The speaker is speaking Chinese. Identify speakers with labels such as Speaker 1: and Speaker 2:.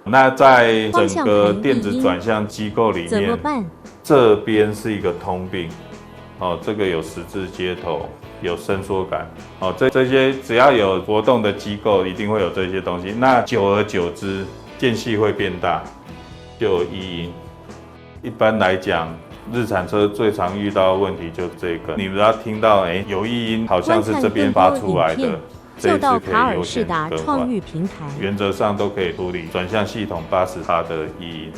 Speaker 1: 那在整个电子转向机构里面，这边是一个通病。哦，这个有十字接头，有伸缩杆。哦，这些只要有活动的机构，一定会有这些东西。那久而久之，间隙会变大，就有异音。一般来讲，日产车最常遇到的问题就是这个。你们要听到，有异音，好像是这边发出来的。这一次可以优先更换，原则上都可以处理转向系统80%的异音。